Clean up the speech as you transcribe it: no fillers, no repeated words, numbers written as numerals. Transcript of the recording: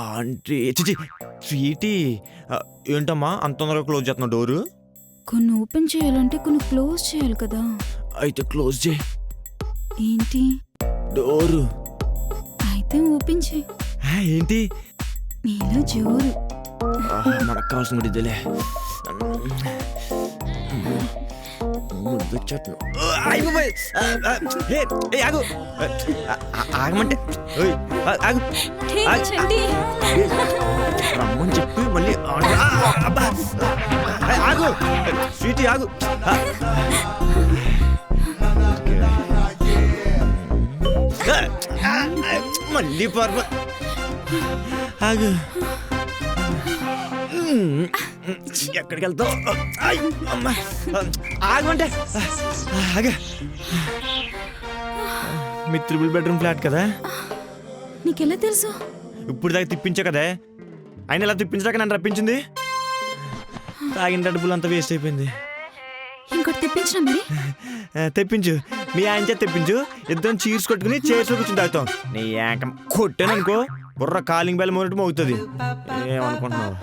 Aunty చిచి Sweety ఏంటమ్మా అంత తొందరగా క్లోజ్ చేస్తున్నా డోరు? కొన్ని ఓపెన్ చేయాలంటే కొన్ని క్లోజ్ చేయాలి కదా. అయితే క్లోజ్ చేయి ఏంటి? డోరు. అయితే ఓపెన్ చేయి. ఏంటి నీలో జోరు. మనకు కావాల్సిన కూడా ఇదేలే. ముద్దొచ్చట్లు ఆగమంటే ఆగు రమ్మని చెప్పి మళ్ళీ ఆగు స్వీటీ ఆగు. మళ్ళీ పర్వ ఆగు. ఎక్కడికి వెళ్తావు? ఆగమంటే ఆగ. మీ 3 బెడ్రూమ్ ఫ్లాట్ కదా? నీకెలా తెలుసు? ఇప్పుడు దాకా తిప్పించా కదా. అయినా ఇలా తిప్పించడాక నన్ను రప్పించింది. తాగిన డబ్బులు అంతా వేస్ట్ అయిపోయింది. ఇంకోటి తెప్పించిన మరి తెప్పించు. మీ ఆయన చేత తెప్పించు. ఇద్దరం చీర్స్ కొట్టుకుని చైర్స్లో కూర్చుని తాగుతాం. నీ ఏకం కొట్టాను అనుకో బుర్ర కాలింగ్ బెల్ మోనట్టు మోగుతుంది. ఏమనుకుంటున్నావు?